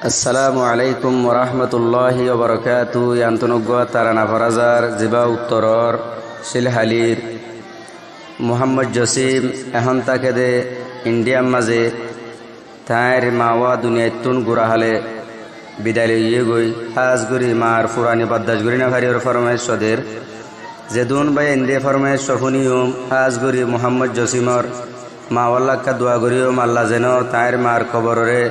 আসসালামু আলাইকুম ওরহমতুল্লাহি ওবরকাতু ইয়ান্তনুগ্গা তারানা ফরাজার জিবা উত্তরর শিলহালির মুহাম্মদ জসিম এখন তাকে দে ইন্ডিয়ার মাঝে তাঁর মাওয়া দুনিয়াতুন গুড়াহালে বিদায় ইয়ে গই হাজগুড়ি মার ফুরানি বাদ্দাসগুড়ি না ভারি ওর ফরমাইশ সদের যেদুন ভাই ইন্ডিয়া ফরমাইশ সফুনিয়ম হাজগুড়ি মুহাম্মদ জসিমর মাওয়াল্লাক্কা দোয়া করিও আল্লাহ যেন তাঁর মার কবররে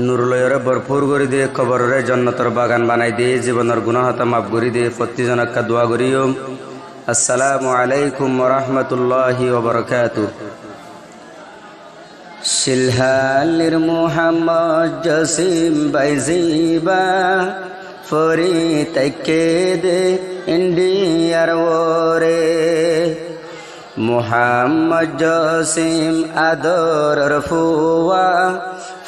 নুরলয়রে ভরপুর করে দিয়ে কবররে জন্নতর বাগান বানাই দিয়ে জীবনের গুনাহতা মাফ করে দিয়ে প্রতিজনক্কা দোয়া করিও। আসসালামু আলাইকুম ওরহমতুল্লাহি ওবরকাতু। শিলহালির মুহাম্মদ জসিম বাইজিবা ফরি তাইকে দে ইন্ডিয়ার ওরে মুহাম্মদ জসিম আদর ফুয়া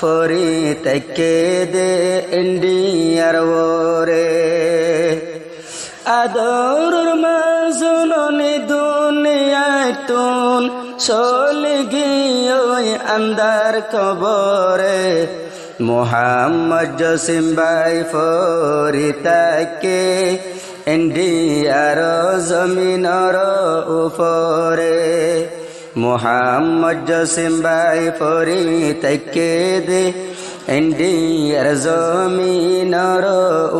ফরি তাইকে দে ইন্ডিয়ার ওরে আদর মাজননি দুনিয়ায় তুন চলে গিয়ে আন্দার কবরে মুহাম্মদ জসিম বাই ফরি তাইকে ইন্ডিয়ার জমিনর উপরে মুহাম্মদ জসিম বাই ফরি তাইকে দে ইন্ডিয়ার জমিনর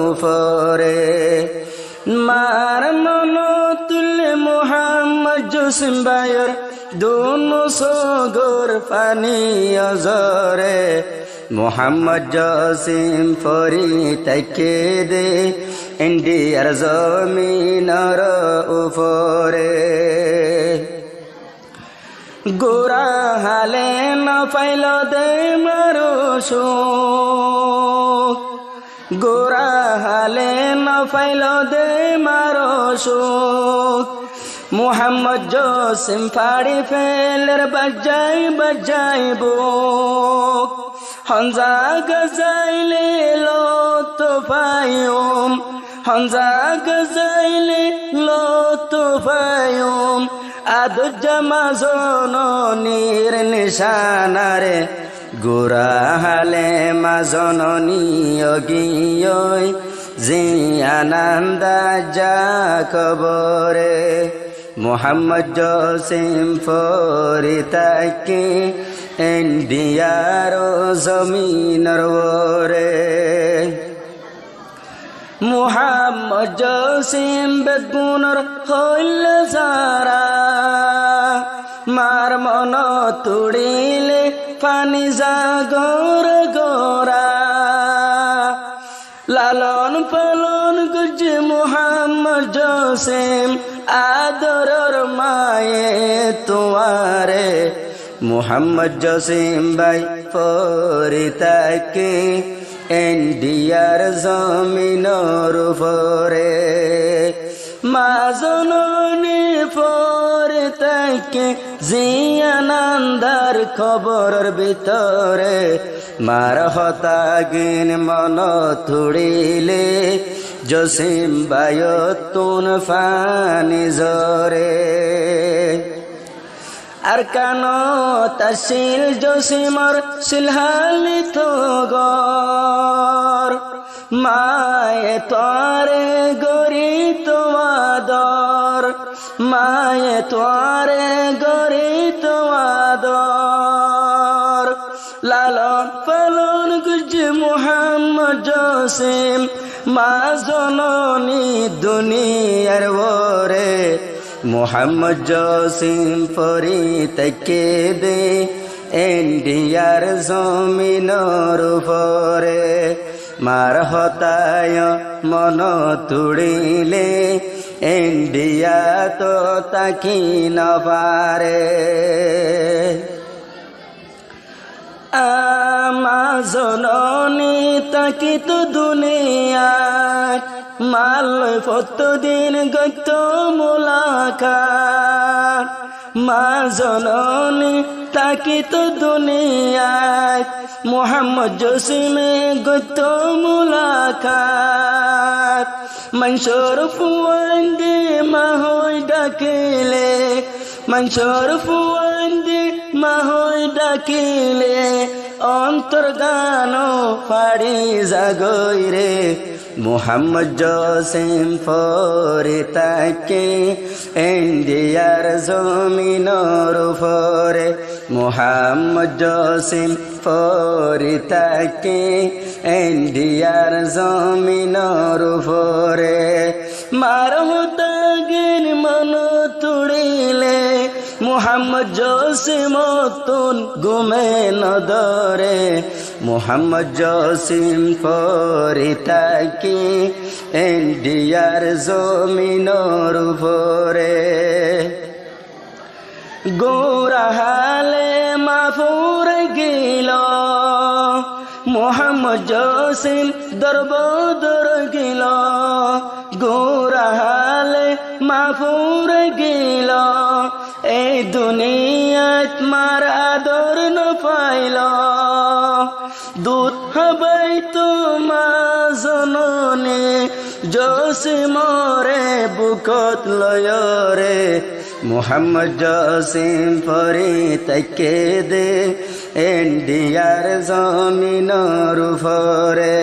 উপরে মার মন তুলে মুহাম্মদ জসিম বাইর দুনো সগর পানি অজরে মুহাম্মদ জসিম ফরি তাইকে দে ইন্ডিয়ার জমিনর উপরে গোরা হালে না পাইল দে মারসু গোরা হালে না পাইল দে মারসু মুহাম্মদ জসিম ফাড়ি ফেলের বাজাই বাজাইব হঞ্জা গজাইলে লত পায়ুম হঞ্জা গজাইলে লত পায়ুম আদুজ্জামা জননীর নিশানারে গোরা হালে মা জননী অগিয়ই জিয়ানন্দা যা কবরে মুহাম্মদ জসিম ফরি তাইকে ইন্ডিয়ার জমিনর ওরে মুহাম্মদ জসিম বেগুনর হইল যারা মার মন তুড়িলে পানি জাগর গোরা লালন পালন গুজে মুহাম্মদ জসিম আদরর মায়ে তোমারে মুহাম্মদ জসিম বাই ফরি তাইকে ইন্ডিয়ার জমিনর উপরে মা জননী ফরি তাইকে জিয়ানন্দার খবরের ভিতরে মার হতাগিন মন তুড়িলে জসিম বায়তুন ফানি জরে আর কান তাসিল জসিমর শিলহালি তো গর মায়ে তোরে গরি তোমাদর মায়ে তোরে গরি তোমাদর লালন পালন গুজ মুহাম্মদ জসিম মা জননী দুনিয়ার ওরে মুহাম্মদ জসিম ফরি তাইকে দে ইন্ডিয়ার জমিনর উপরে মার হতায় মন তুড়িলে ইন্ডিয়া তো তাকি না পারে আমা জননী তাকি তো দুনিয়ায় মাল প্রতিদিন গত মুলাকাত মা জননী তাকি তো দুনিয়ায় মুহাম্মদ জসিমে গত মুলাকাত মনসুর ফুয়ান্দি মা হই ডাকিলে মনসুর ফুয়ান্দি মাহই ডাকিলে অন্তর গান পাড়ি জাগই রে মোহাম্মদ জসিম পরে তাকে ইন্ডিয়ার জমিনর উপরে মোহাম্মদ জসিম পরে তাকে ইন্ডিয়ার জমিনর উপরে মারহতাগিন মন তুড়িলে মোহাম্মদ জসিম তুন ঘুমে নদরে মোহাম্মদ জসিম পরে তাকে ইন্ডিয়ার জমিনর উপরে গোরাহালে মাফুর গিল মোহাম্মদ জসিম দরবদর গিল গোরাহালে মাফুর গিল এই দুনিয়াত মার আদর ন পাইল দুধ হবাই তোমা জননী জসিমরে বুকত লয়রে মোহাম্মদ জসিম পরে তাকে দে ইন্ডিয়ার জমিনর উপরে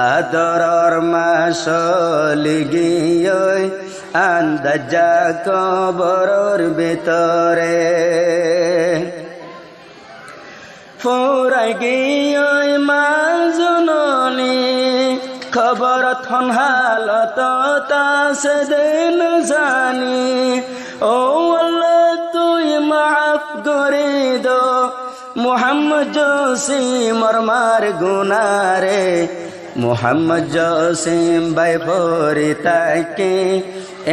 আদরর মাসলি গিয়ে আন্দাজা কবরর ভিতরে ফুরাই গিয়ে মা জননী খবর থন হালত তাসে দেন জানি ও আল্লাহ তুই মাফ করে দো মোহাম্মদ জসিমর মার গুনারে মোহাম্মদ জসিম বাই পরে তাকে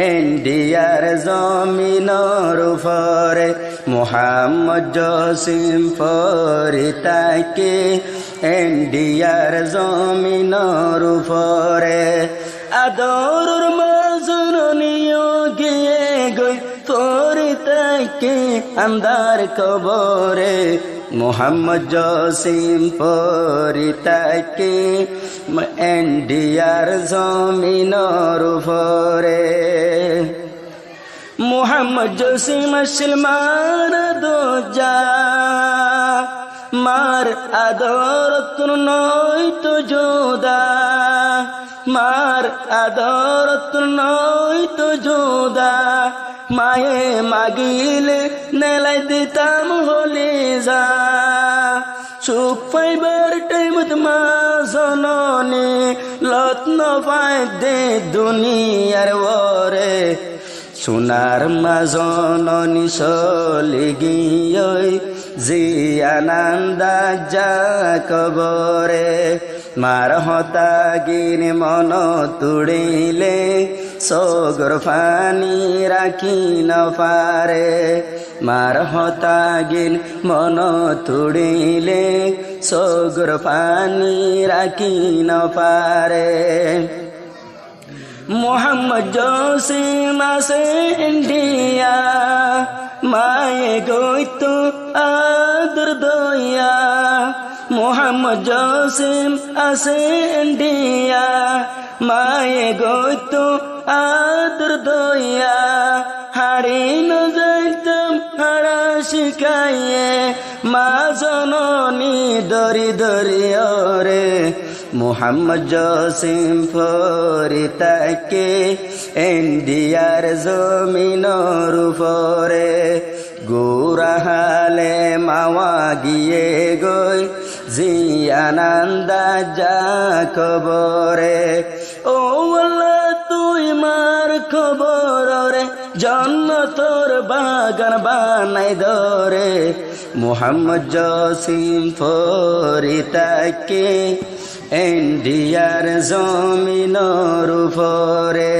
ইন্ডিয়ার জমিনর উপরে মোহাম্মদ জসিম পরে তাকে ইন্ডিয়ার জমিনর উপরে আদরুর মাজননিও গিয়ে গই পরে তাকে আন্দার কবরে মোহাম্মদ জসিম পরে তাকে ইন্ডিয়ার জমিনর উপরে মোহাম্মদ জসিম আসিল মার দোজা মার আদর তুন নয় তো জোদা মার আদর তুন নয় তো জোদা মায়ে মাগিলে নেলাই দিতাম হলে যা সুখ পাইবার টাইমত মা জননী লত্ন পাই দে দুনিয়ার ওরে সোনার মা জননী চলি গিয়ে জি আনন্দা যা কবরে মার হতাগিন মন তুড়িলে সগর ফানি রাখি ন পারে মার হতাগিন মন তুড়িলে সগর ফানি রাখি ন পারে মোহাম্মদ জসিম আসে ইন্ডিয়া মায়ে গইতো আদর দয়া মোহাম্মদ জসিম আসে ইন্ডিয়া মায়ে গইতো আদর দয়া হারি ন যাইতাম হারা শিখাইয়ে মা জননী দরি দরি ওরে মোহাম্মদ জসিম পরে তাকে ইন্ডিয়ার জমিনর উপরে গোরাহালে মাওয়া গিয়ে গই জি আনন্দা যা কবরে ও আল্লাহ তুই মার খবর রে জন্নতর বাগান বানাই দরে মোহাম্মদ জসিম পরে তাকে ইন্ডিয়ার জমিনর উপরে।